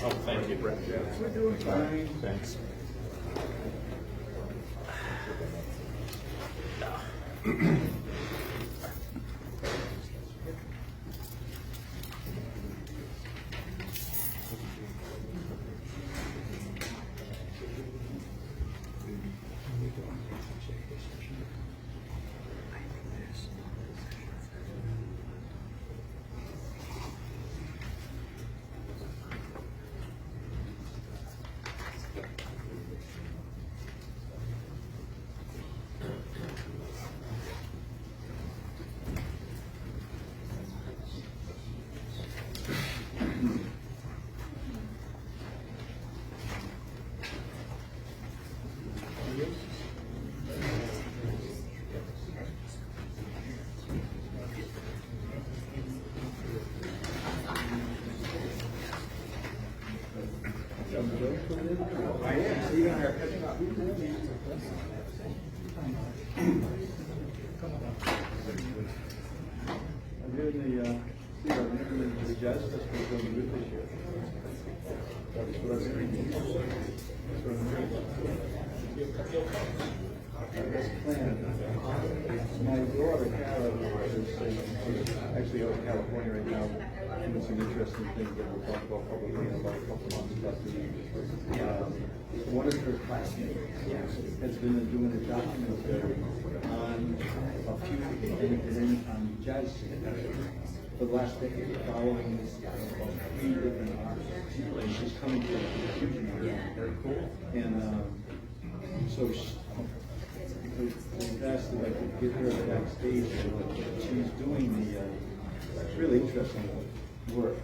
Oh, thank you. We're doing fine. Thanks. I am. You and I are catching up. I'm doing the the jazz festival going good this year. That's what I'm doing. That's what I'm doing. That's planned. My daughter, Carol, is actually out in California right now doing some interesting things that we'll talk about probably in about a couple of months. But one of her classmates has been doing a documentary on a few on jazz for the last decade, following this about 3 different artists. And she's coming to a fusion area. Very cool. And so they've asked if I could get her backstage. She's doing the really interesting work.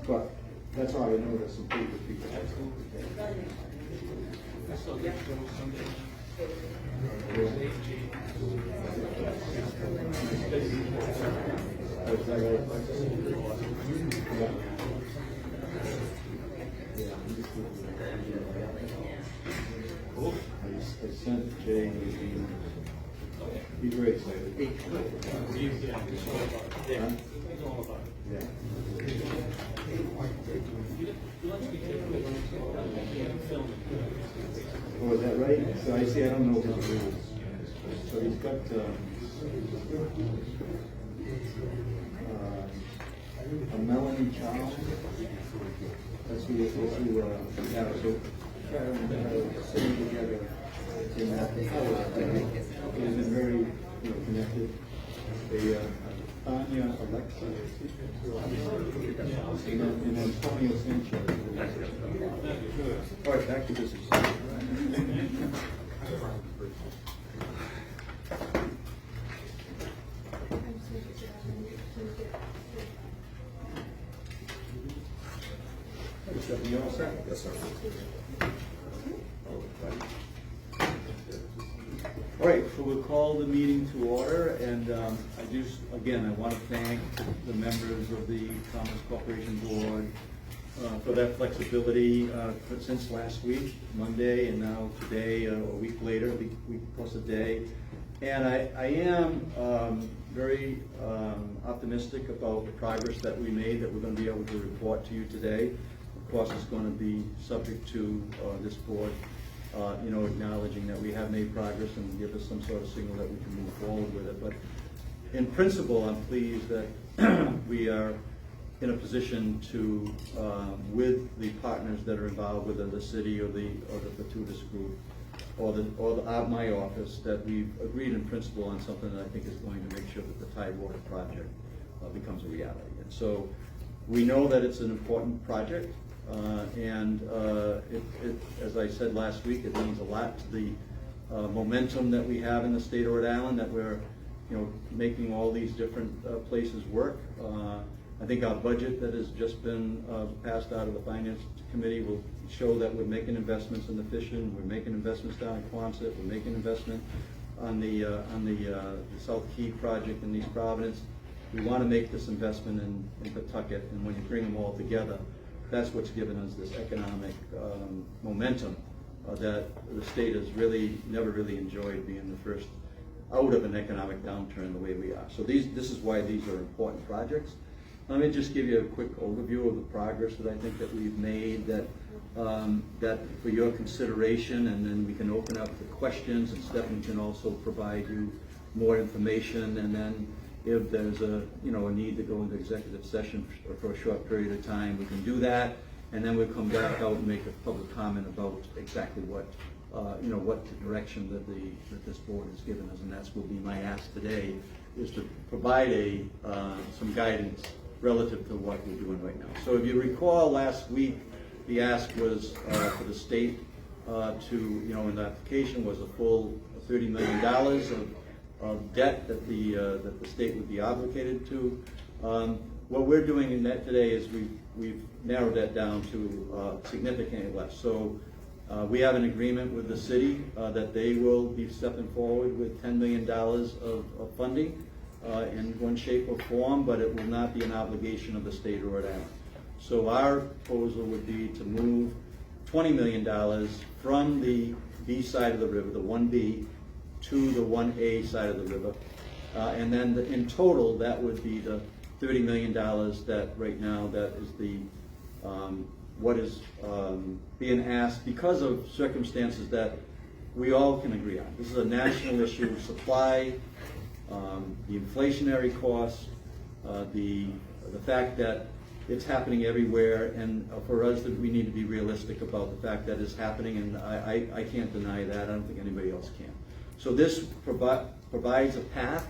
But that's how I know there's some pretty good people. I sent Jay. He's very excited. Yeah. Oh, is that right? So I see. I don't know his rules. So he's got a Melanie Charles. That's who. Yeah. So Karen and I were sitting together in that house. We've been very connected. Tanya, Alexa, and Antonio Sanchez. All right, back to business. You all set? Yes, sir. All right, so we'll call the meeting to order, and I want to thank the members of the Commerce Corporation Board for that flexibility since last week, Monday, and now today, a week later, a week plus a day. And I am very optimistic about the progress that we made, that we're going to be able to report to you today. Of course, it's going to be subject to this board acknowledging that we have made progress and give us some sort of signal that we can move forward with it. But in principle, I'm pleased that we are in a position to, with the partners that are involved, whether the city or the Fortuitous Group or my office, that we've agreed in principle on something that I think is going to make sure that the Tidewater project becomes a reality. And so we know that it's an important project. As I said last week, it means a lot to the momentum that we have in the state of Rhode Island, that we're making all these different places work. I think our budget that has just been passed out of the Finance Committee will show that we're making investments in the fishing, we're making investments down in Quonset, we're making investment on the South Key project in East Providence. We want to make this investment in Pawtucket, and when you bring them all together, that's what's given us this economic momentum that the state has never really enjoyed, being the first out of an economic downturn the way we are. So this is why these are important projects. Let me just give you a quick overview of the progress that I think that we've made, that for your consideration, and then we can open up the questions, and Stephanie can also provide you more information, and then if there's a need to go into executive session for a short period of time, we can do that, and then we'll come back out and make a public comment about exactly what what the direction that this board has given us, and that's will be my ask today, is to provide some guidance relative to what we're doing right now. So if you recall last week, the ask was for the state in the application was a full $30 million of debt that the state would be obligated to. What we're doing in that today is we've narrowed that down to significantly less. So we have an agreement with the city that they will be stepping forward with $10 million of funding in one shape or form, but it will not be an obligation of the state of Rhode Island. So our proposal would be to move $20 million from the B side of the river, the 1B, to the 1A side of the river. And then in total, that would be the $30 million that right now that is the what is being asked because of circumstances that we all can agree on. This is a national issue: supply, the inflationary costs, the fact that it's happening everywhere, and for us that we need to be realistic about the fact that it's happening, and I can't deny that. I don't think anybody else can. So this provides a path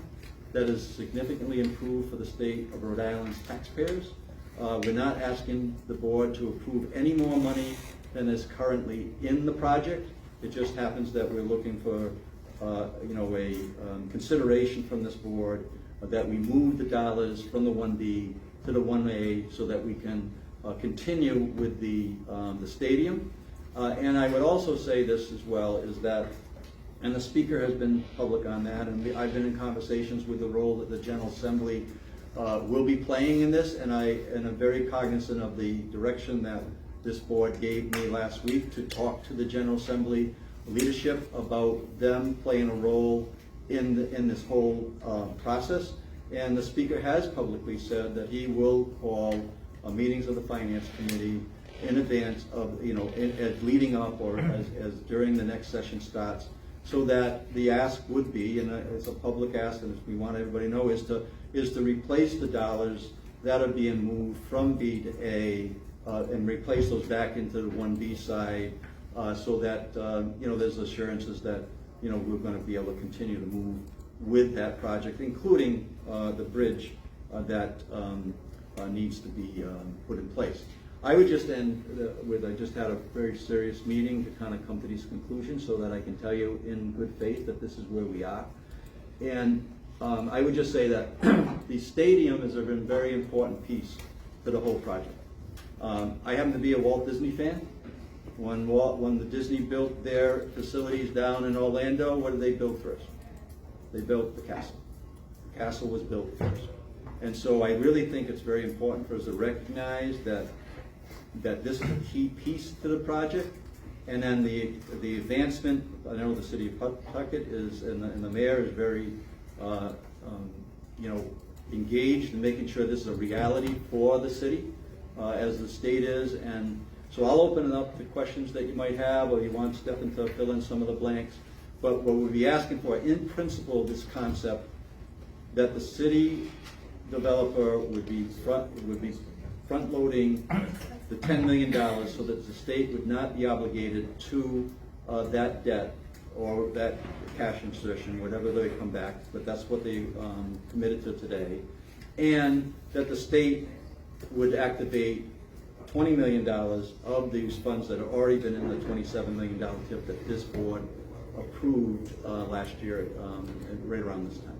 that is significantly improved for the state of Rhode Island's taxpayers. We're not asking the board to approve any more money than is currently in the project. It just happens that we're looking for consideration from this board that we move the dollars from the 1B to the 1A so that we can continue with the stadium. And I would also say this as well, is that, and the speaker has been public on that, and I've been in conversations with the role that the General Assembly will be playing in this, and I'm very cognizant of the direction that this board gave me last week to talk to the General Assembly leadership about them playing a role in this whole process. And the speaker has publicly said that he will call meetings of the Finance Committee in advance of, as leading up or as during the next session starts, so that the ask would be, and it's a public ask, and we want everybody to know, is to replace the dollars that are being moved from B to A and replace those back into the 1B side, so that there's assurances that we're going to be able to continue to move with that project, including the bridge that needs to be put in place. I would just end with, I just had a very serious meeting to kind of come to these conclusions so that I can tell you in good faith that this is where we are. And I would just say that the stadium is a very important piece to the whole project. I happen to be a Walt Disney fan. When the Disney built their facilities down in Orlando, what did they build first? They built the castle. The castle was built first. And so I really think it's very important for us to recognize that this is a key piece to the project. And then the advancement, I know the city of Pawtucket is, and the mayor is very engaged in making sure this is a reality for the city, as the state is. And so I'll open it up to questions that you might have, or you want Stephen to fill in some of the blanks. But what we'll be asking for, in principle, this concept that the city developer would be front-loading the $10 million so that the state would not be obligated to that debt or that cash insertion, whatever they come back, but that's what they committed to today. And that the state would activate $20 million of these funds that have already been in the $27 million tip that this board approved last year, right around this time.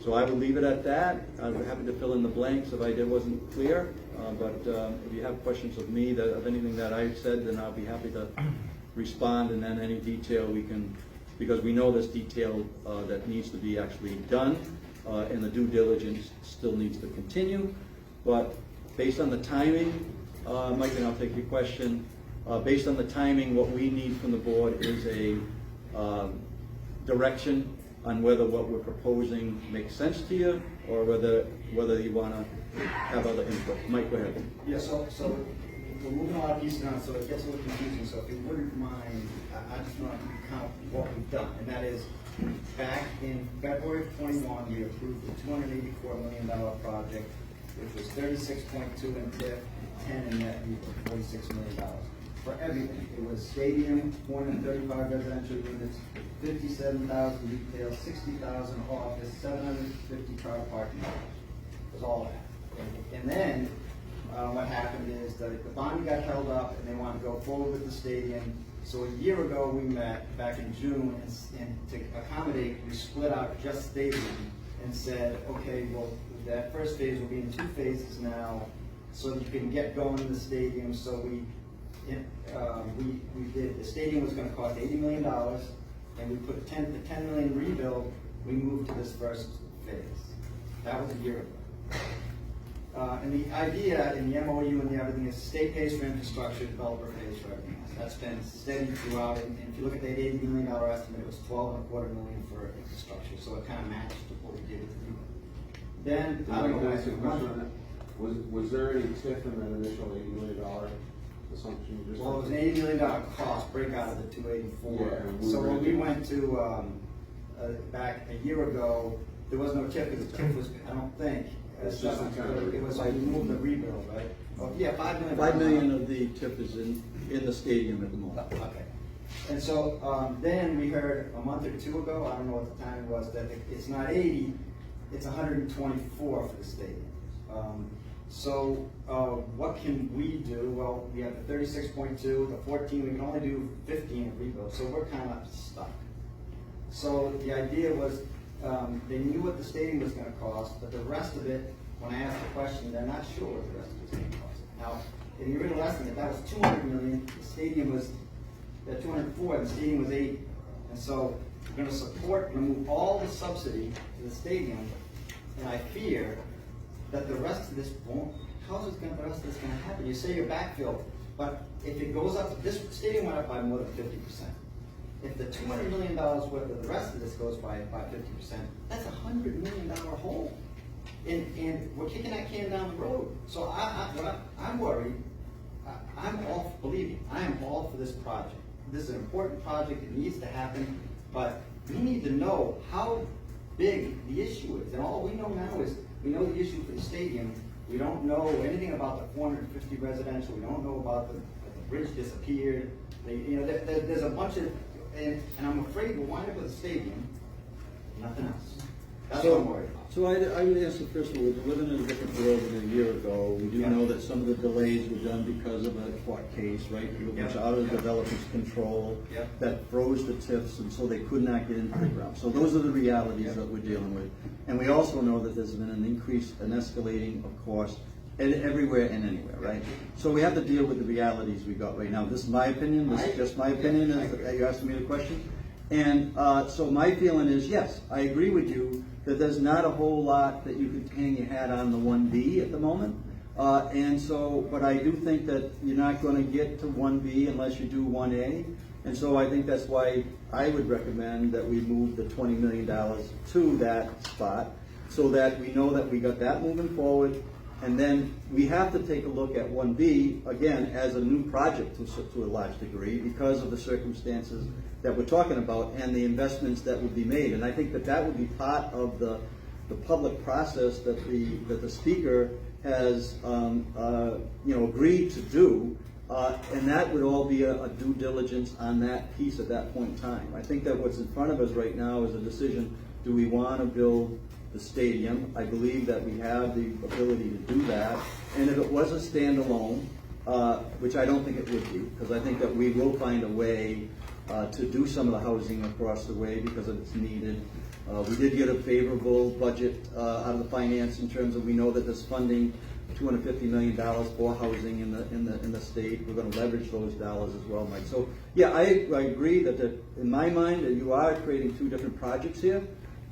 So I will leave it at that. I'm happy to fill in the blanks if I wasn't clear. But if you have questions of me, of anything that I've said, then I'll be happy to respond. And then any detail we can, because we know there's detail that needs to be actually done, and the due diligence still needs to continue. But based on the timing, Mike, and I'll take your question. Based on the timing, what we need from the board is a direction on whether what we're proposing makes sense to you, or whether whether you want to have other input. Mike, go ahead. Yeah, so we're moving a lot of pieces around, so it gets a little confusing. So if you wouldn't mind, I just want to count what we've done, and that is, back in February of 21, we approved the $284 million project, which was 36.2 in TIF, 10 in net, equal $46 million. For everything, it was stadium, 435 residential units, 57,000 retail, 60,000 office, 750 car parking lots. It was all that. And then what happened is that the bond got held up and they wanted to go forward with the stadium. So a year ago we met back in June and to accommodate, we split out just stadium and said, okay, well, that first phase will be in 2 phases now so that you can get going in the stadium. So we did, the stadium was going to cost $80 million and we put the $10 million rebuild, we moved to this first phase. That was a year ago. And the idea in the MOU and everything is state pays for infrastructure, developer pays for everything else. That's been steady throughout. And if you look at that $80 million estimate, it was $12.25 million for infrastructure. So it kind of matched what we did with the Then, I don't know. Was there any TIF in that initial $80 million assumption? Well, it was an $80 million cost breakout of the 284. Yeah, so when we went to back a year ago, there was no TIF because the TIF was, I don't think, it was like we moved the rebuild, right? Oh, yeah, $5 million. $5 million of the TIF is in the stadium at the moment. Okay. And so then we heard a month or 2 ago, I don't know what the timing was, that it's not 80, it's 124 for the stadium. So what can we do? Well, we have the 36.2, the 14, we can only do 15 of rebuild, so we're kind of stuck. So the idea was, they knew what the stadium was going to cost, but the rest of it, when I asked the question, they're not sure what the rest of it was going to cost. Now, in the original estimate, that was $200 million, the stadium was 204, the stadium was 80. And so we're going to support, we're going to move all the subsidy to the stadium, and I fear that the rest of this won't, how is the rest of this going to happen? You say you're backfilled, but if it goes up, this stadium went up by more than 50%. If the $200 million worth of the rest of this goes by 50%, that's a $100 million hole. And we're kicking that can down the road. So I'm worried. I'm all, believe me, I am all for this project. This is an important project. It needs to happen. But we need to know how big the issue is. And all we know now is we know the issue for the stadium. We don't know anything about the 450 residential. We don't know about the bridge disappeared. There's a bunch of, and I'm afraid we'll wind up with a stadium, nothing else. That's what I'm worried about. So I would answer first of all, we're living in a different world than a year ago. We do know that some of the delays were done because of a court case, right? Which out of the developer's control, that froze the TIFs, and so they could not get into the ground. So those are the realities that we're dealing with. And we also know that there's been an increase, an escalating of cost everywhere and anywhere, right? So we have to deal with the realities we got right now. This is my opinion. This is just my opinion. As you asked me the question. And so my feeling is, yes, I agree with you that there's not a whole lot that you could hang your hat on the 1B at the moment. And so, but I do think that you're not going to get to 1B unless you do 1A. And so I think that's why I would recommend that we move the $20 million to that spot so that we know that we got that moving forward. And then we have to take a look at 1B, again, as a new project to a large degree because of the circumstances that we're talking about and the investments that would be made. And I think that that would be part of the public process that the speaker has agreed to do. And that would all be a due diligence on that piece at that point in time. I think that what's in front of us right now is a decision, do we want to build the stadium? I believe that we have the ability to do that. And if it was a standalone, which I don't think it would be, because I think that we will find a way to do some of the housing across the way because it's needed. We did get a favorable budget out of the finance in terms of we know that there's funding $250 million for housing in the state. We're going to leverage those dollars as well, Mike. So yeah, I agree that in my mind that you are creating two different projects here,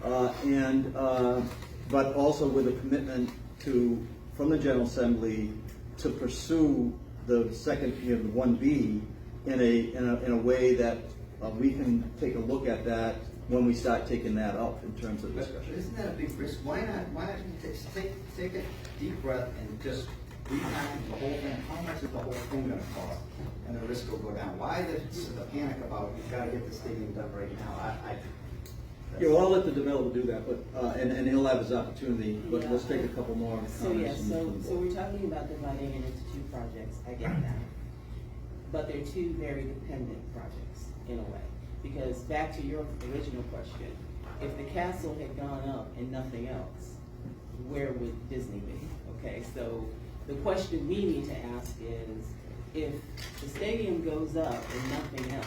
but also with a commitment from the General Assembly to pursue the second, the 1B in a way that we can take a look at that when we start taking that up in terms of But discussion. isn't that a big risk? Why not take a deep breath and just repackage the whole thing? How much is the whole thing gonna cost? And the risk will go down. Why the panic about, we've gotta get the stadium done right now? Yeah, well, I'll let the developer do that, but, and he'll have his opportunity, but let's take a couple more So, comments. yes, so we're talking about dividing it into two projects, I get that. But they're two very dependent projects, in a way. Because back to your original question, if the castle had gone up and nothing else, where would Disney be? Okay, so the question we need to ask is, if the stadium goes up and nothing else,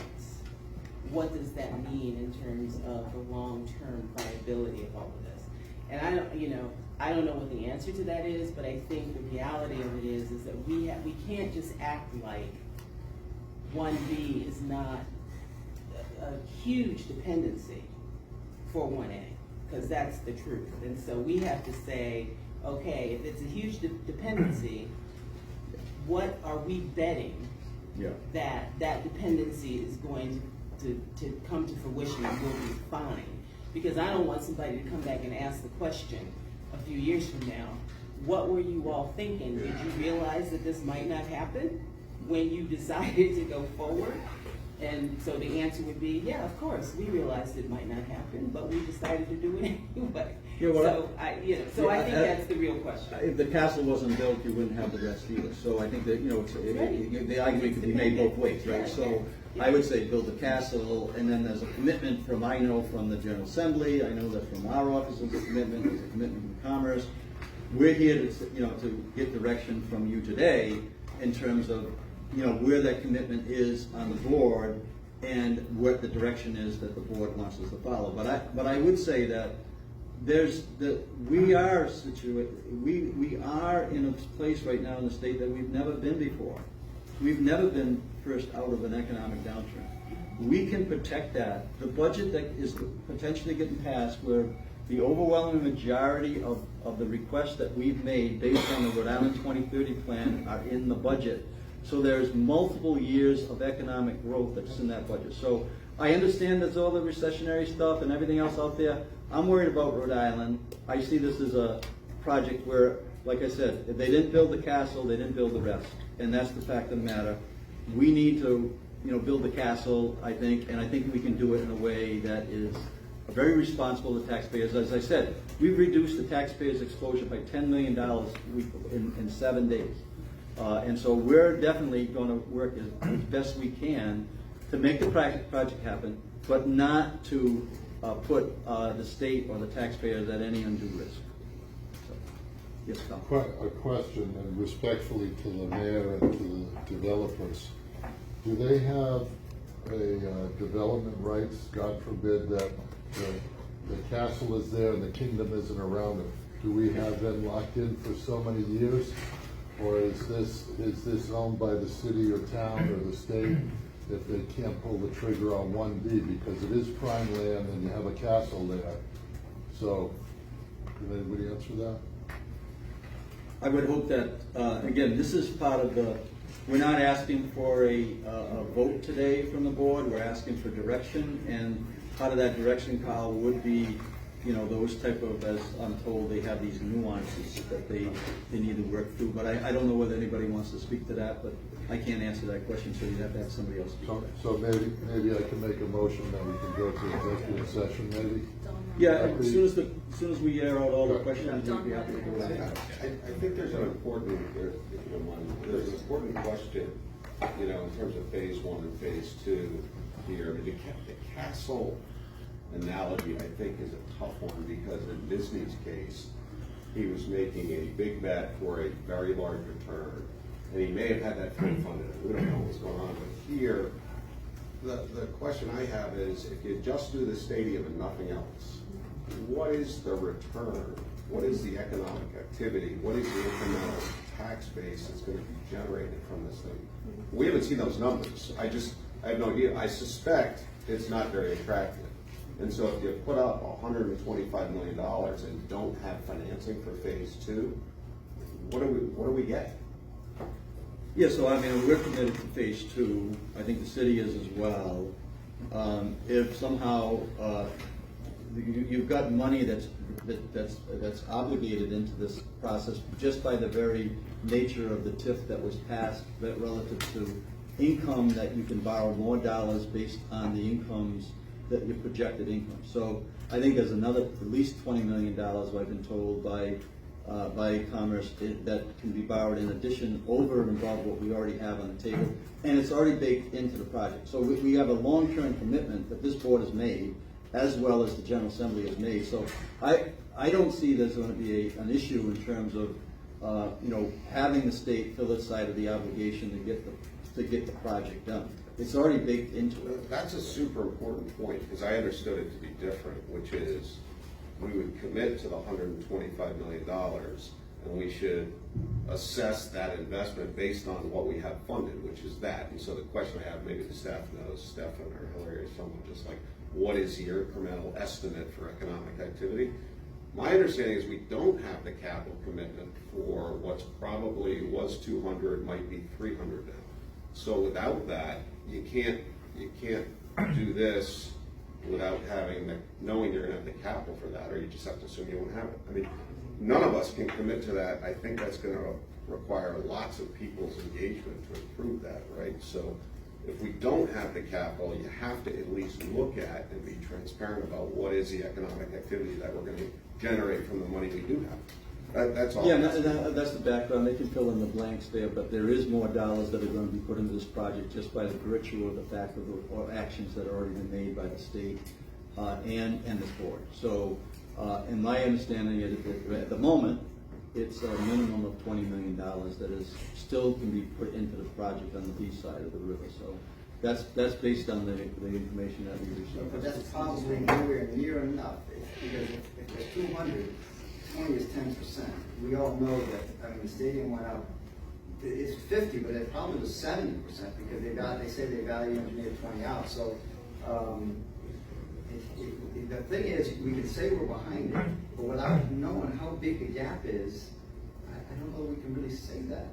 what does that mean in terms of the long-term viability of all of this? And I don't know what the answer to that is, but I think the reality of it is that we can't just act like 1B is not a huge dependency for 1A, because that's the truth. And so we have to say, okay, if it's a huge dependency, what are we betting that dependency is going to come to fruition and will be fine? Because I don't want somebody to come back and ask the question a few years from now, what were you all thinking? Did you realize that this might not happen when you decided to go forward? And so the answer would be, yeah, of course, we realized it might not happen, but we decided to do it anyway. Yeah, well, I think that's the real question. If the castle wasn't built, you wouldn't have the rest either. So I think that, the argument could be made both ways, right? So I would say build the castle, and then there's a commitment from, I know from the General Assembly, I know that from our office there's a commitment from Commerce. We're here to get direction from you today in terms of, where that commitment is on the board and what the direction is that the board wants us to follow. But I would say that we are in a place right now in the state that we've never been before. We've never been first out of an economic downturn. We can protect that. The budget that is potentially getting passed, where the overwhelming majority of the requests that we've made based on the Rhode Island 2030 plan are in the budget. So there's multiple years of economic growth that's in that budget. So I understand there's all the recessionary stuff and everything else out there. I'm worried about Rhode Island. I see this as a project where, like I said, if they didn't build the castle, they didn't build the rest. And that's the fact of the matter. We need to, build the castle, I think, and I think we can do it in a way that is very responsible to taxpayers. As I said, we've reduced the taxpayers' exposure by $10 million in 7 days. And so we're definitely going to work as best we can to make the project happen, but not to put the state or the taxpayers at any undue risk. So, yes, Tom. A question, and respectfully to the mayor and to the developers. Do they have a development rights, God forbid that the castle is there and the kingdom isn't around it? Do we have them locked in for so many years? Or is this owned by the city or town or the state if they can't pull the trigger on 1B, because it is prime land and you have a castle there? So, can anybody answer that? I would hope that, again, this is part of we're not asking for a vote today from the board, we're asking for direction, and part of that direction, Kyle, would be, those type of, as I'm told, they have these nuances that they need to work through. But I don't know whether anybody wants to speak to that, but I can't answer that question, so you'd have to have somebody else speak to that. So maybe I can make a motion that we can go to executive session, maybe? Yeah, as soon as we air out all the questions, we'd be happy to do that. I think there's an important, if you don't mind, there's an important question, in terms of phase 1 and phase 2 here. The castle analogy, I think, is a tough one, because in Disney's case, he was making a big bet for a very large return, and he may have had that fully funded. We don't know what's going on, but here, the question I have is, if you just do the stadium and nothing else, what is the return? What is the economic activity? What is the incremental tax base that's going to be generated from this thing? We haven't seen those numbers. I have no idea. I suspect it's not very attractive. And so if you put up $125 million and don't have financing for phase 2, what do we get? Yeah, so we're committed to phase 2. I think the city is as well. if somehow, you've got money that's obligated into this process just by the very nature of the TIF that was passed, that relative to income, that you can borrow more dollars based on the incomes, that your projected income. So I think there's another at least $20 million I've been told by Commerce that can be borrowed in addition, over and above what we already have on the table, and it's already baked into the project. So we have a long-term commitment that this board has made, as well as the General Assembly has made. So I don't see there's going to be an issue in terms of having the state fill its side of the obligation to get the project done. It's already baked into it. That's a super important point, because I understood it to be different, which is we would commit to the $125 million, and we should assess that investment based on what we have funded, which is that. And so the question I have, maybe the staff knows, Stefan or Hillary or someone, just like, what is the incremental estimate for economic activity? My understanding is we don't have the capital commitment for what's probably was 200, might be 300 now. So without that, you can't do this without knowing you're gonna have the capital for that, or you just have to assume you won't have it. I mean, none of us can commit to that. I think that's gonna require lots of people's engagement to improve that, right? So if we don't have the capital, you have to at least look at and be transparent about what is the economic activity that we're gonna generate from the money we do have. That's all. Yeah, that's the background. They can fill in the blanks there, but there is more dollars that are going to be put into this project just by the virtue of the fact of the actions that are already been made by the state and this board. So, in my understanding, at the moment, it's a minimum of $20 million that is still can be put into the project on the east side of the river. So, that's based on the information that we received. But that's probably nowhere near enough, because if it's 200, 20 is 10%. We all know that, I mean, the stadium went up, it's 50, but it probably was 70%, because they say they value engineered 20 out. So the thing is, we can say we're behind it, but without knowing how big the gap is, I don't know if we can really say that.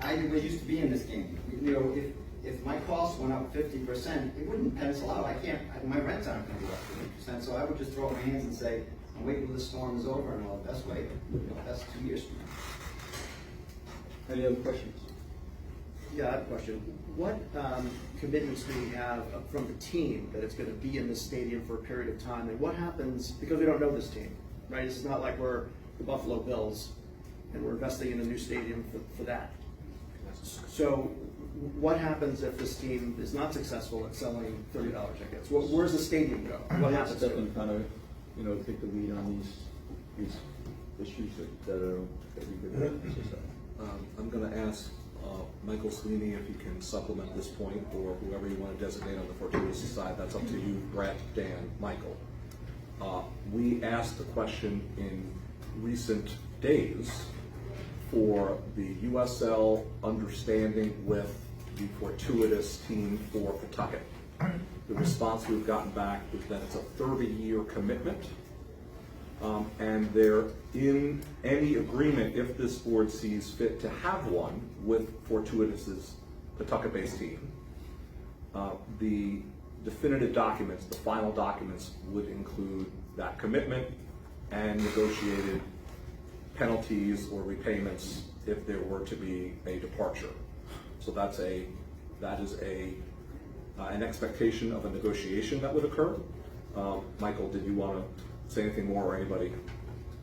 I used to be in this game. If my costs went up 50%, it wouldn't pencil out. My rents aren't going to go up 50%. So I would just throw up my hands and say, I'm waiting till the storm is over, and I'll best wait. That's 2 years from now. Any other questions? Yeah, I have a question. What commitments do we have from the team that it's going to be in this stadium for a period of time? And what happens, because we don't know this team, right? This is not like we're the Buffalo Bills and we're investing in a new stadium for that. So what happens if this team is not successful at selling $30 tickets? Where's the stadium go? What happens? Stefan kind of, take the lead on these issues that we could discuss. I'm going to ask Michael Sweeney if he can supplement this point, or whoever you want to designate on the fortuitous side. That's up to you, Brett, Dan, Michael. We asked the question in recent days for the USL understanding with the fortuitous team for Pawtucket. The response we've gotten back is that it's a 30-year commitment, and they're in any agreement, if this board sees fit to have one, with Fortuitous's Pawtucket-based team. The definitive documents, the final documents, would include that commitment and negotiated penalties or repayments if there were to be a departure. So that is an expectation of a negotiation that would occur. Michael, did you want to say anything more, or anybody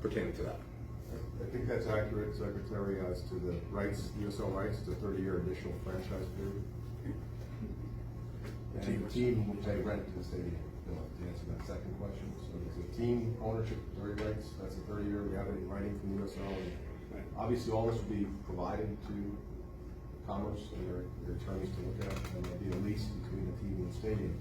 pertaining to that? I think that's accurate, Secretary, as to the rights, USL rights. It's a 30-year initial franchise period. And the team will pay rent to the stadium, to answer that second question. So it's a team ownership, 30 rights. That's a 30-year. We have it in writing from the USL. And obviously, all this will be provided to Commerce and their attorneys to look at, and there'll be a lease between the team and the stadium.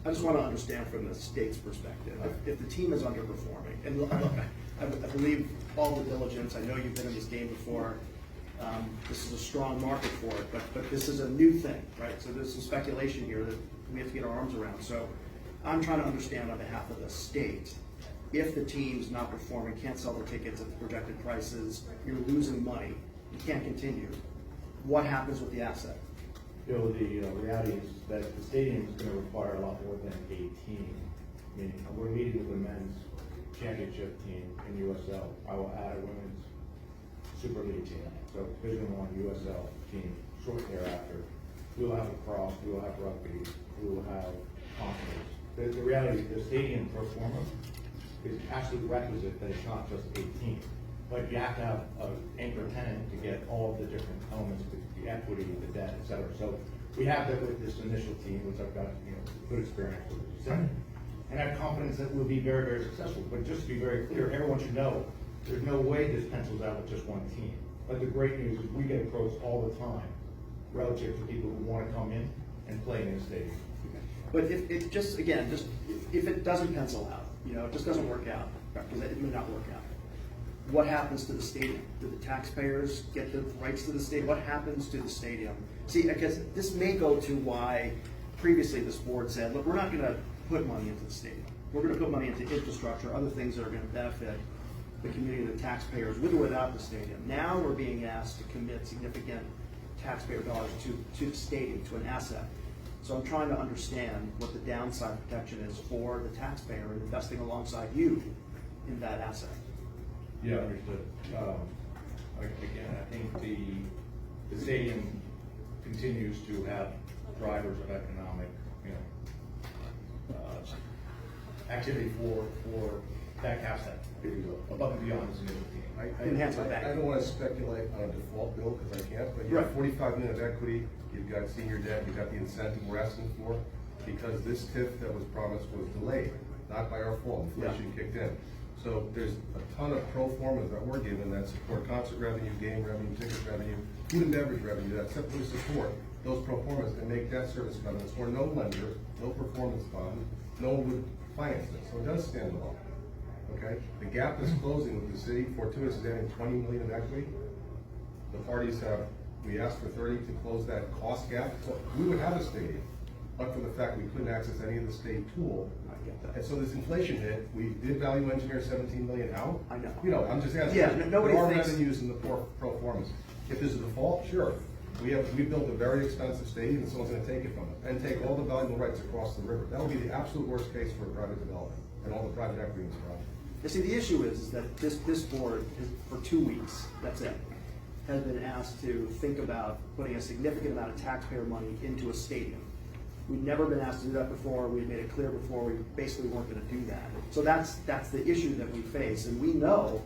I just want to understand from the state's perspective, if the team is underperforming, and look, I believe all the diligence, I know you've been in this game before, this is a strong market for it, but this is a new thing, right? So there's some speculation here that we have to get our arms around. So I'm trying to understand on behalf of the state, if the team's not performing, can't sell the tickets at the projected prices, you're losing money, you can't continue, what happens with the asset? Bill, the reality is that the stadium is going to require a lot more than a team. Meaning, we're meeting with the men's championship team in USL. I will add a women's Super League team. So Division I USL team shortly thereafter. We will have lacrosse, we will have rugby, we will have conference. The reality is the stadium pro forma is absolutely requisite that it's not just a team. But you have to have an anchor tenant to get all of the different elements, the equity, the debt, et cetera. So we have that with this initial team, which I've got good experience with. And I have confidence that we'll be very, very successful. But just to be very clear, everyone should know there's no way this pencils out with just one team. But the great news is we get approached all the time relative to people who want to come in and play in the stadium. But if it just, again, just if it doesn't pencil out, it just doesn't work out, because it may not work out. What happens to the stadium? Do the taxpayers get the rights to the stadium? What happens to the stadium? See, because this may go to why previously this board said, look, we're not going to put money into the stadium. We're going to put money into infrastructure, other things that are going to benefit the community, the taxpayers, with or without the stadium. Now we're being asked to commit significant taxpayer dollars to the stadium, to an asset. So I'm trying to understand what the downside protection is for the taxpayer investing alongside you in that asset. Yeah, understood. Again, I think the stadium continues to have drivers of economic, activity for that asset, if you will, above and beyond this initial team. I don't want to speculate on a default bill because I can't, but you have 45 million of equity, you've got senior debt, you've got the incentive we're asking for, because this TIF that was promised was delayed, not by our fault, inflation kicked in. So there's a ton of pro formas that we're given that support concert revenue, game revenue, ticket revenue, food and beverage revenue that simply support those pro formas and make debt service covenants where no lender, no performance bond, no one would finance it. So it does stand alone. Okay? The gap is closing with the city. Fortuitous is adding 20 million of equity. The parties we asked for 30 to close that cost gap. So we would have a stadium, but for the fact we couldn't access any of the state pool. And so this inflation hit, we did value engineer 17 million out. I know. I'm just asking. Yeah, nobody there are thinks revenues in the pro formas. If there's a default, sure. We built a very expensive stadium and someone's going to take it from us and take all the valuable rights across the river. That would be the absolute worst case for private development and all the private equity in this project. You see, the issue is that this board, for 2 weeks, that's it, has been asked to think about putting a significant amount of taxpayer money into a stadium. We've never been asked to do that before. We made it clear before we basically weren't going to do that. So that's the issue that we face, and we know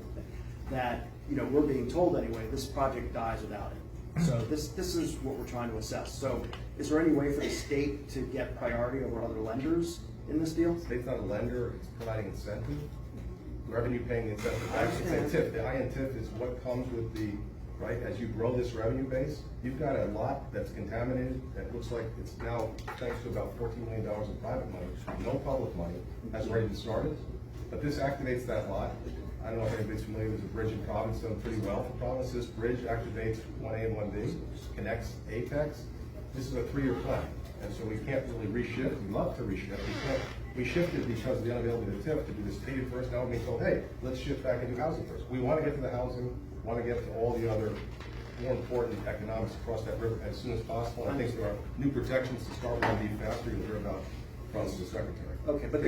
that we're being told anyway this project dies without it. So this is what we're trying to assess. So is there any way for the state to get priority over other lenders in this deal? State's not a lender; it's providing incentive. Revenue paying the incentive. It's a TIF. The IN-TIF is what comes with the right. As you grow this revenue base, you've got a lot that's contaminated. That looks like it's now, thanks to about $14 million in private money, no public money, has already been started. But this activates that lot. I don't know if anybody's familiar with the bridge in Providence, done pretty well for Providence. This bridge activates 1A and 1B, connects Apex. This is a 3-year plan, and so we can't really reshift. We'd love to reshift. We shifted because of the unavailability of the TIF to do the stadium first. Now we're being told, hey, let's shift back and do housing first. We want to get to the housing, want to get to all the other more important economics across that river as soon as possible. And I think there are new protections to start with and be faster. You'll hear about from the Secretary. Okay, but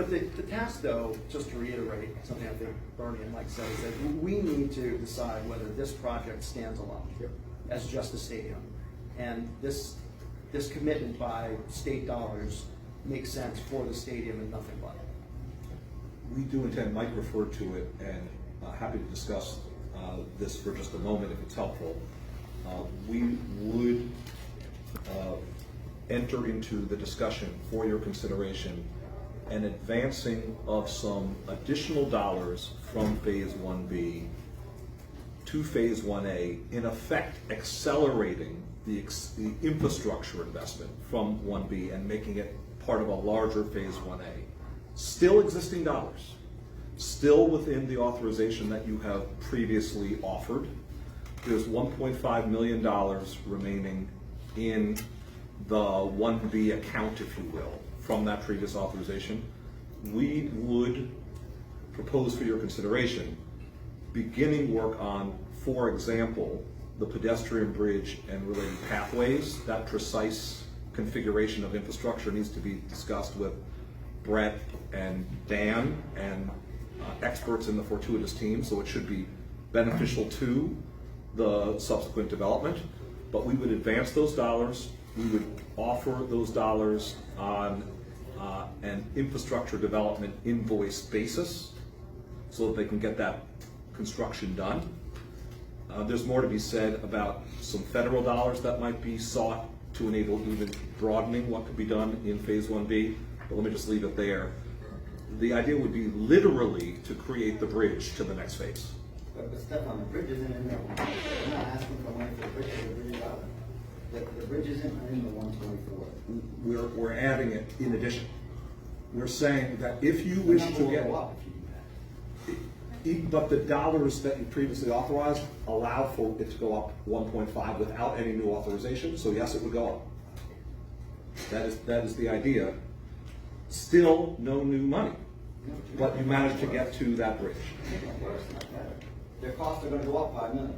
the task, though, just to reiterate something I think Bernie and Mike said, is that we need to decide whether this project stands alone as just a stadium, and this commitment by state dollars makes sense for the stadium and nothing but. We do intend, Mike referred to it, and happy to discuss this for just a moment if it's helpful. We would enter into the discussion for your consideration an advancing of some additional dollars from Phase 1B to Phase 1A, in effect accelerating the infrastructure investment from 1B and making it part of a larger Phase 1A. Still existing dollars, still within the authorization that you have previously offered. There's $1.5 million remaining in the 1B account, if you will, from that previous authorization. We would propose for your consideration beginning work on, for example, the pedestrian bridge and related pathways. That precise configuration of infrastructure needs to be discussed with Brett and Dan and experts in the fortuitous team, so it should be beneficial to the subsequent development. But we would advance those dollars. We would offer those dollars on an infrastructure development invoice basis so that they can get that construction done. There's more to be said about some federal dollars that might be sought to enable even broadening what could be done in Phase 1B, but let me just leave it there. The idea would be literally to create the bridge to the next phase. But Stefan, the bridge isn't in there. We're not asking for money for the bridge, the bridge is out. The bridge isn't in the 124. We're adding it in addition. We're saying that if you wish The to number get, will go up if you do that. but the dollars that you previously authorized allow for it to go up 1.5 without any new authorization, so yes, it would go up. That is the idea. Still no new money, but you managed to get to that bridge. Not worse, not better. Their costs are gonna go up 5 million.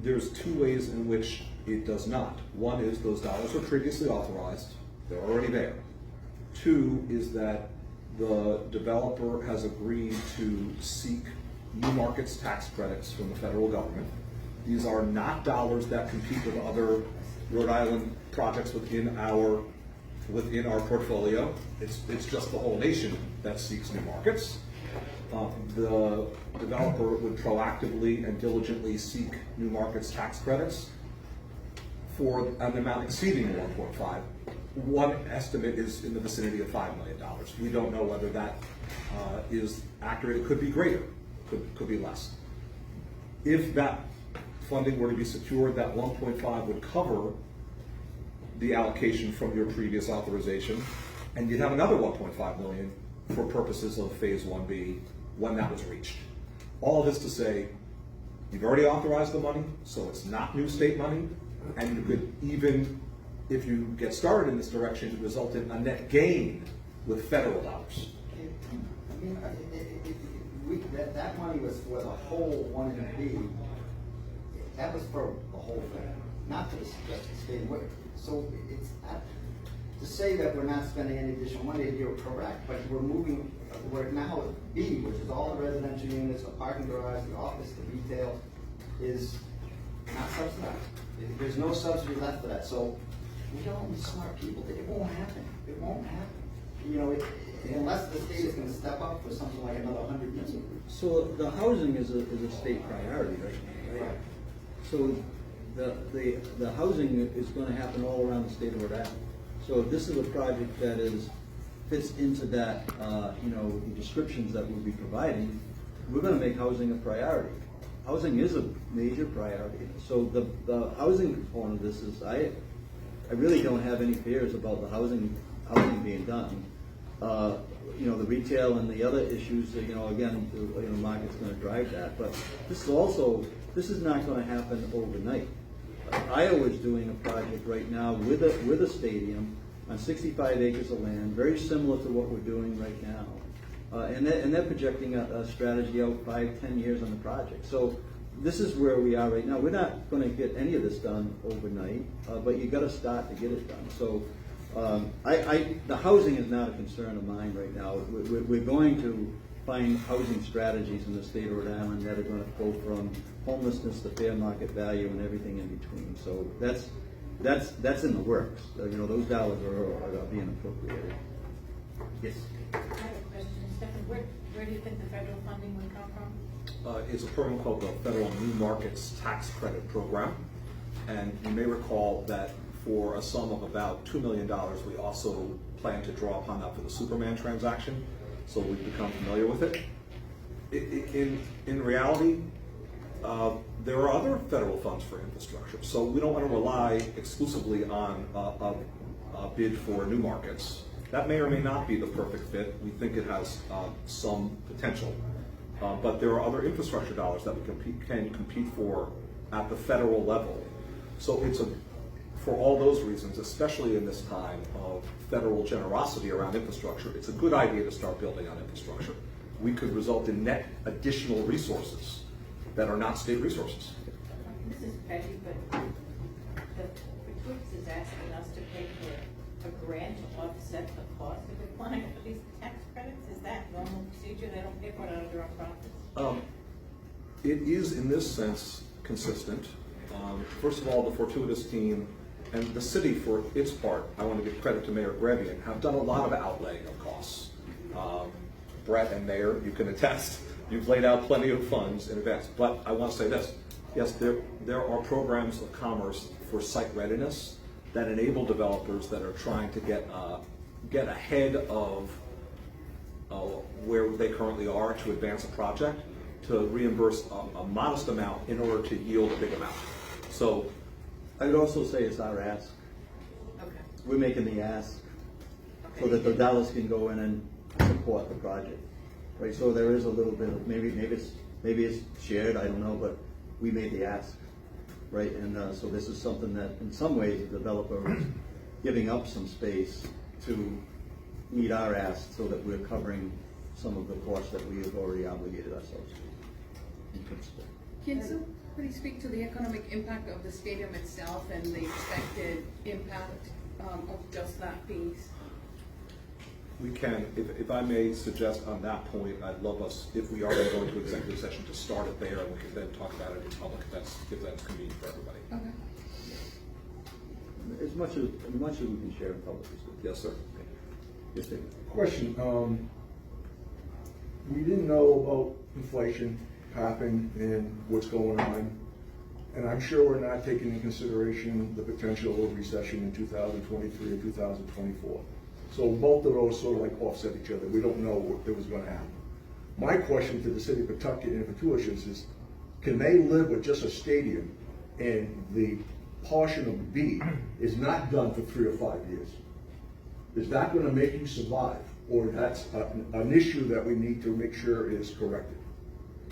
There's two ways in which it does not. One is those dollars were previously authorized, they're already there. Two is that the developer has agreed to seek new markets tax credits from the federal government. These are not dollars that compete with other Rhode Island projects within our portfolio. It's just the whole nation that seeks new markets. The developer would proactively and diligently seek new markets tax credits for an amount exceeding 1.5. One estimate is in the vicinity of $5 million. We don't know whether that is accurate. It could be greater, could be less. If that funding were to be secured, that 1.5 would cover the allocation from your previous authorization, and you'd have another 1.5 million for purposes of Phase 1B when that was reached. All of this to say, you've already authorized the money, so it's not new state money, and you could even, if you get started in this direction, result in a net gain with federal dollars. I mean, that money was for the whole 1B. That was for the whole thing, not for just the state. So it's to say that we're not spending any additional money, you're correct, but we're now at B, which is all the residential units, the parking garage, the office, the retail, is not subsidized. There's no subsidy left for that. So we all be smart people. It won't happen. It won't happen. You know, unless the state is going to step up for something like another 100 million. So the housing is a state priority right now, right? So the housing is going to happen all around the state of Rhode Island. So if this is a project that fits into that, the descriptions that we'll be providing, we're going to make housing a priority. Housing is a major priority. So the housing component of this is, I really don't have any fears about the housing being done. The retail and the other issues, again, the market's going to drive that. But this is not going to happen overnight. Iowa's doing a project right now with a stadium on 65 acres of land, very similar to what we're doing right now. And they're projecting a strategy out 5-10 years on the project. So this is where we are right now. We're not going to get any of this done overnight, but you got to start to get it done. So the housing is not a concern of mine right now. We're going to find housing strategies in the state of Rhode Island that are going to go from homelessness to fair market value and everything in between. So that's in the works. Those dollars are being appropriated. Yes. I have a question, Stephen. Where do you think the federal funding would come from? It's a program called the Federal New Markets Tax Credit Program. And you may recall that for a sum of about $2 million, we also plan to draw upon that for the Superman transaction. So we've become familiar with it. In reality, there are other federal funds for infrastructure. So we don't want to rely exclusively on a bid for new markets. That may or may not be the perfect fit. We think it has some potential. But there are other infrastructure dollars that we can compete for at the federal level. So for all those reasons, especially in this time of federal generosity around infrastructure, it's a good idea to start building on infrastructure. We could result in net additional resources that are not state resources. This is petty, but the Twix is asking us to pay for a grant to offset the cost of applying for these tax credits. Is that normal procedure? They don't pay for it out of their own profits? It is, in this sense, consistent. First of all, the fortuitous team and the city, for its part, I want to give credit to Mayor Grevian, have done a lot of outlay of costs. Brett and Mayor, you can attest, you've laid out plenty of funds in advance. But I want to say this, yes, there are programs of commerce for site readiness that enable developers that are trying to get ahead of where they currently are to advance a project, to reimburse a modest amount in order to yield a big amount. So I would also say it's our ask. Okay. We're making the ask so that the dollars can go in and support the project, right? So there is a little bit of, maybe it's shared, I don't know, but we made the ask, right? And so this is something that in some ways the developer is giving up some space to meet our ask so that we're covering some of the costs that we have already obligated ourselves to in principle. Can somebody speak to the economic impact of the stadium itself and the expected impact of just that piece? we can, if I may suggest on that point, I'd love us, if we are going to go into executive session, to start it there, and we can then talk about it in public if that's convenient for everybody. Okay. As much as we can share in public is good. Yes, sir. Yes, David. Question, we didn't know about inflation happening and what's going on, and I'm sure we're not taking into consideration the potential of recession in 2023 or 2024. So both of those sort of like offset each other. We don't know what was going to happen. My question to the city of Pawtucket and Patuitians is, can they live with just a stadium and the portion of B is not done for 3 or 5 years? Is that going to make you survive, or that's an issue that we need to make sure is corrected?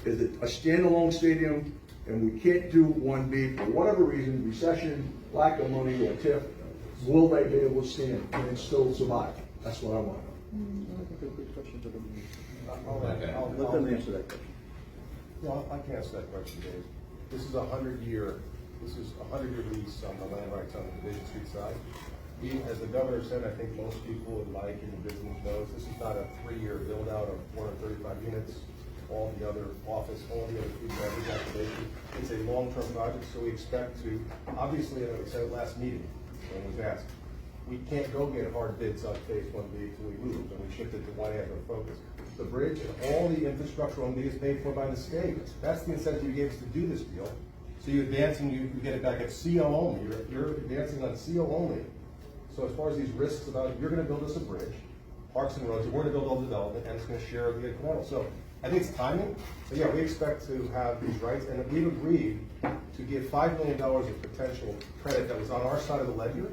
Is it a standalone stadium and we can't do 1B for whatever reason, recession, lack of money, or TIF, will they be able to stand and still survive? That's what I want to know. I think a good question for them. I'll Let them answer that question. No, I can answer that question, Dave. This is a 100-year lease on the land rights on the Division Street side. As the governor said, I think most people would like in the business knows, this is not a 3-year build out of 435 units, all the other office, all the other food and beverage activation. It's a long-term project, so we expect to, obviously, as I said at last meeting, when it was asked, we can't go get hard bids on phase 1B until we move, and we shifted to one area of focus. The bridge and all the infrastructure on B is paid for by the state. That's the incentive you gave us to do this deal. So you advance and you get it back at CO only. You're advancing on CO only. So as far as these risks about, you're gonna build us a bridge, parks and roads, we're gonna build all the development, and it's gonna share the incremental. So I think it's timing, but yeah, we expect to have these rights, and we've agreed to give $5 million of potential credit that was on our side of the ledger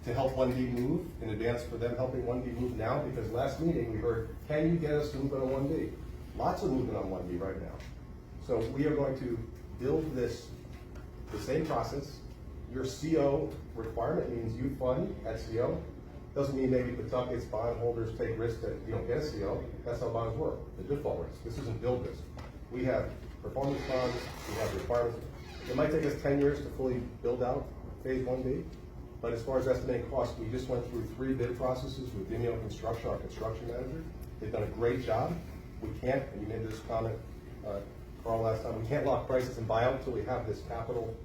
to help 1B move, in advance for them helping 1B move now, because last meeting we heard, can you get us to move on 1B? Lots of movement on 1B right now. So we are going to build this, the same process. Your CO requirement means you fund at CO. Doesn't mean maybe Pawtucket's bondholders take risks that you don't get a CO. That's how bonds work, the default risk. This isn't build risk. We have performance bonds, we have requirements. It might take us 10 years to fully build out phase 1B, but as far as estimating costs, we just went through 3 bid processes with Vimeo Construction, our construction manager. They've done a great job. We can't, and you made this comment, Carl, last time, we can't lock prices and buy out until we have this capital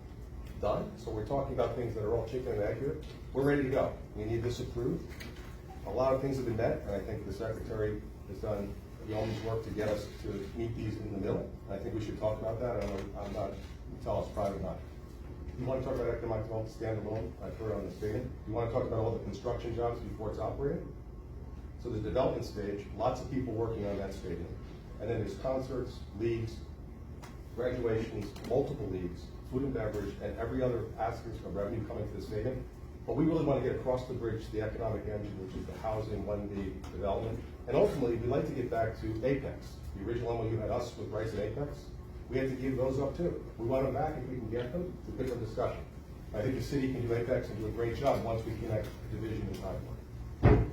done. So we're talking about things that are all chicken and egg here. We're ready to go. We need this approved. A lot of things have been met, and I think the secretary has done yeoman's work to get us to meet these in the middle. I think we should talk about that. I'm not, tell us private or not. You want to talk about economic development standalone? I've heard on the stadium. You want to talk about all the construction jobs before it's operating? So the development stage, lots of people working on that stadium. And then there's concerts, leagues, graduations, multiple leagues, food and beverage, and every other aspect of revenue coming to the stadium. But we really want to get across the bridge to the economic engine, which is the housing, 1B development. And ultimately, we'd like to get back to Apex. The original MOU had us with rights at Apex. We have to give those up too. We want them back if we can get them. It's a different discussion. I think the city can do Apex and do a great job once we connect division and timeline.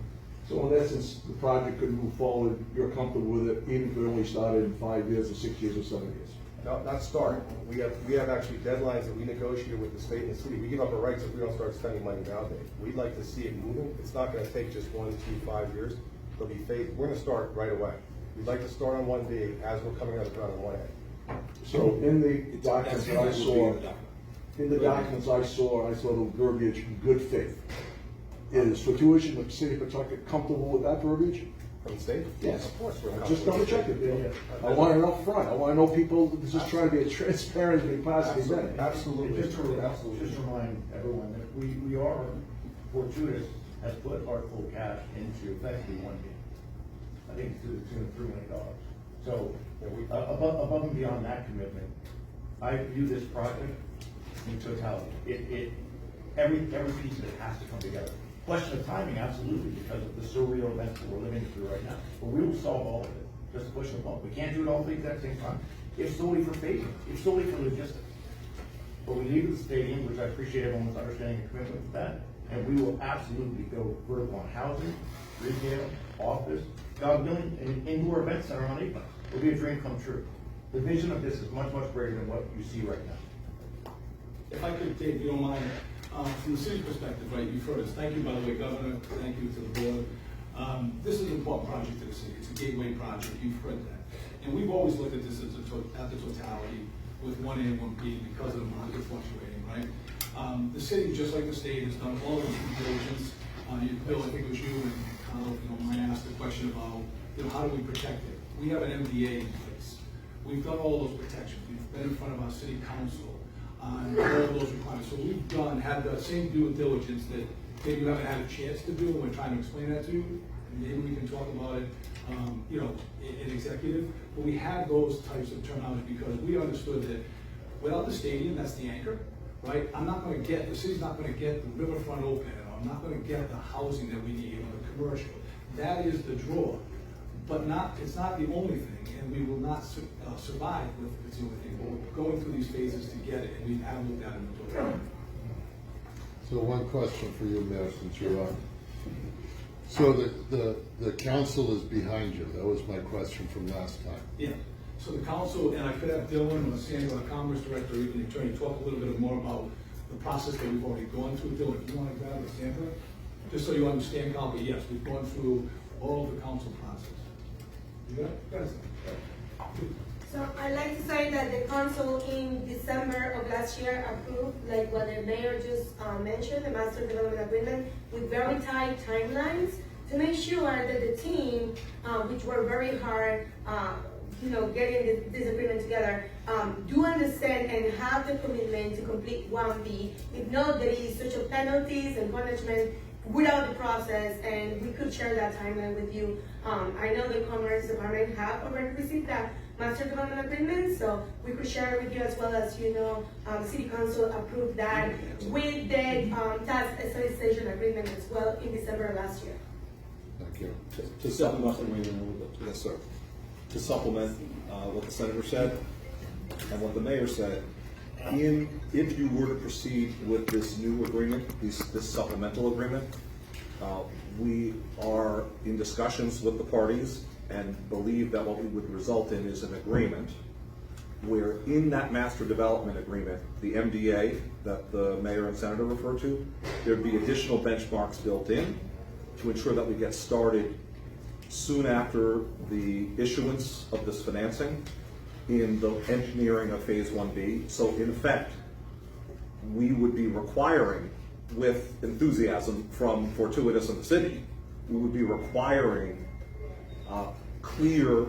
So in essence, the project could move forward, you're comfortable with it, even if it only started in 5 years or 6 years or 7 years? not start. We have actually deadlines that we negotiate with the state and the city. We give up our rights if we don't start spending money nowadays. We'd like to see it moving. It's not gonna take just 1, 2, 5 years. There'll be phase, we're gonna start right away. We'd like to start on 1B as we're coming out of the ground on 1A. So in the documents that I saw, I saw the verbiage, good faith. Is Fortuition, the city of Pawtucket, comfortable with that verbiage? From the state? Yes. Of course. We're Just double check it. I want it up front. I want to know people, this is trying to be as transparent as we possibly can. Absolutely. Just to remind everyone that we are, Fortuitous has put our full cash into effectively 1B. I think it's to the tune of $3 million. So, above and beyond that commitment, I view this project in totality. Every piece of it has to come together. Question of timing, absolutely, because of the surreal events that we're living through right now. But we will solve all of it. Just a question of what. We can't do it all at the exact same time. It's solely for phasing. It's solely for logistics. But we leave the stadium, which I appreciate everyone's understanding and commitment with that, and we will absolutely go vertical on housing, retail, office, God willing, and indoor event center on Apron. It'll be a dream come true. The vision of this is much, much greater than what you see right now. If I could, Dave, if you don't mind, from the city perspective, right, you've heard us. Thank you, by the way, Governor. Thank you to the board. This is an important project to the city. It's a gateway project. You've heard that. And we've always looked at this as at the totality with 1A and 1B because of the market fluctuating, right? The city, just like the state, has done all of the due diligence. Bill, I think it was you and Carlo, might ask the question about, how do we protect it? We have an MDA in place. We've done all those protections. We've been in front of our city council on all those requirements. So we've had the same due diligence that maybe you haven't had a chance to do, and we're trying to explain that to you. And maybe we can talk about it, in executive. But we had those types of terminology because we understood that without the stadium, that's the anchor, right? The city's not going to get the riverfront open, or I'm not going to get the housing that we need, or the commercial. That is the draw, but it's not the only thing, and we will not survive with it's the only thing. But we're going through these phases to get it, and we have looked at it in total. So one question for you, Mayor, since you're on. So the council is behind you. That was my question from last time. Yeah. So the council, and I could have Dylan or Sandy, or the commerce director, or even the attorney, talk a little bit more about the process that we've already gone through. Dylan, if you want to grab it, Sandra, just so you understand, Carl, but yes, we've gone through all of the council process. You got it? So I'd like to say that the council in December of last year approved, like what the mayor just mentioned, the master development agreement with very tight timelines to make sure that the team, which were very hard, getting this agreement together, do understand and have the commitment to complete 1B. If not, there is such a penalties and punishment without the process, and we could share that timeline with you. I know the Commerce Department have already received that master development agreement, so we could share it with you as well. As City Council approved that with the tax stabilization agreement as well in December last year. Thank you. To supplement, yes, sir. To supplement what the senator said and what the mayor said, if you were to proceed with this new agreement, this supplemental agreement, we are in discussions with the parties and believe that what we would result in is an agreement where in that master development agreement, the MDA that the mayor and senator referred to, there'd be additional benchmarks built in to ensure that we get started soon after the issuance of this financing in the engineering of phase 1B. So in effect, we would be requiring, with enthusiasm from Fortuitous and the city, we would be requiring clear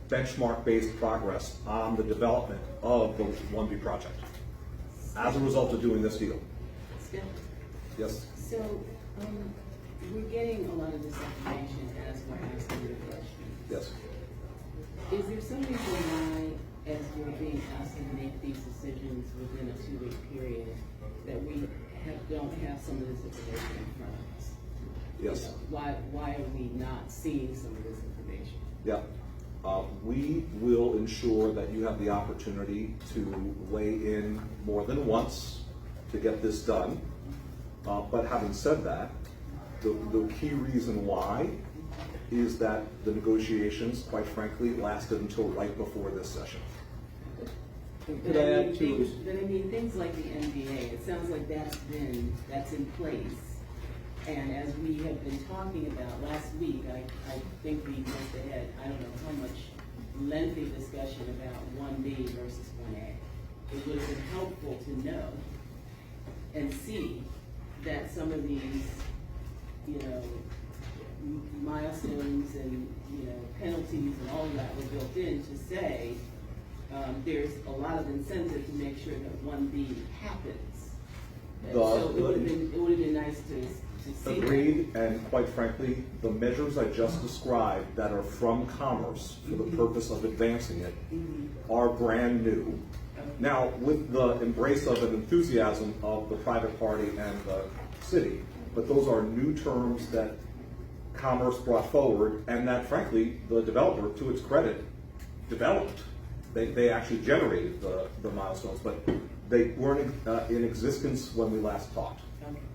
benchmark-based progress on the development of the 1B project as a result of doing this deal. Skip. Yes? So, we're getting a lot of this information as we're asking the question. Yes. Is there some reason why, as we're being asked to make these decisions within a 2-week period, that we don't have some of this information in front of us? Yes. Why are we not seeing some of this information? Yeah. We will ensure that you have the opportunity to weigh in more than once to get this done. But having said that, the key reason why is that the negotiations, quite frankly, lasted until right before this session. Could I add to? But I mean, things like the NBA, it sounds like that's in place. And as we have been talking about last week, I think we must have had, I don't know how much lengthy discussion about 1B versus 1A. It would have been helpful to know and see that some of these, milestones and, penalties and all of that were built in to say, there's a lot of incentive to make sure that 1B happens. And so it would have been nice to see that. Agreed, and quite frankly, the measures I just described that are from Commerce for the purpose of advancing it are brand new. Now, with the embrace of an enthusiasm of the private party and the city, but those are new terms that Commerce brought forward and that frankly, the developer, to its credit, developed. They actually generated the milestones, but they weren't in existence when we last talked.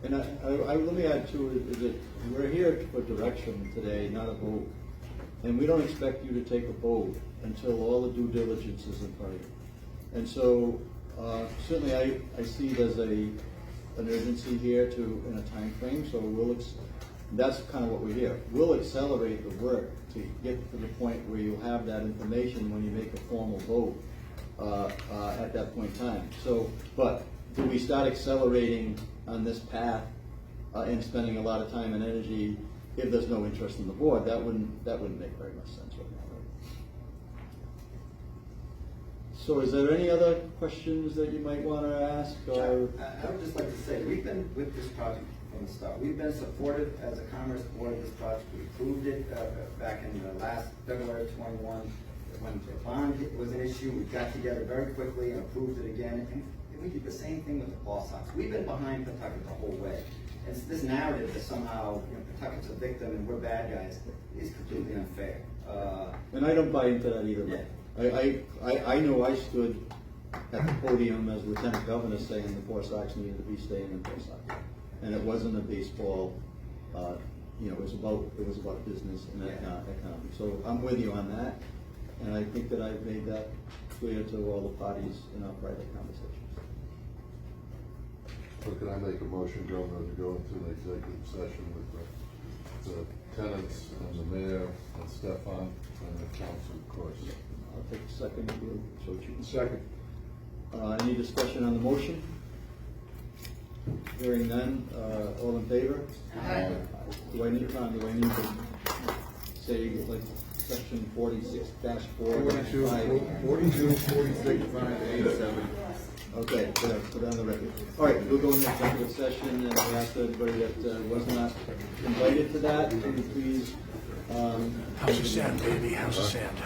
And let me add to it, is that we're here for direction today, not a vote. And we don't expect you to take a vote until all the due diligence is in front of you. And so, certainly I see it as an urgency here in a time frame, so that's kind of what we're here. We'll accelerate the work to get to the point where you'll have that information when you make a formal vote at that point in time. So, but do we start accelerating on this path and spending a lot of time and energy if there's no interest in the board? That wouldn't make very much sense right now, right? So is there any other questions that you might want to ask? Or? I would just like to say, we've been with this project from the start. We've been supportive as a Commerce board of this project. We approved it back in last February 21 when the bond was an issue. We got together very quickly and approved it again. And we did the same thing with the Ball Sox. We've been behind Pawtucket the whole way. And this narrative that somehow Pawtucket's a victim and we're bad guys is completely unfair. And I don't buy into that either. Yeah. I know I stood at the podium as Lieutenant Governor saying the Ball Sox needed to be staying in Ball Sox. And it wasn't a baseball, it was about business and economy. So I'm with you on that. And I think that I've made that clear to all the parties in our private conversations. So can I make a motion, Governor, to go into an executive session with the tenants and the mayor and Stefan and the council, of course? I'll take a second. Second. Any discussion on the motion? Hearing none, all in favor? Aye. Do I need to say like section 46-4? 42, 46, 587. Okay, put on the record. All right, we'll go into executive session and we ask everybody that wasn't invited to that, can you please. How's the sand, baby? How's the sand?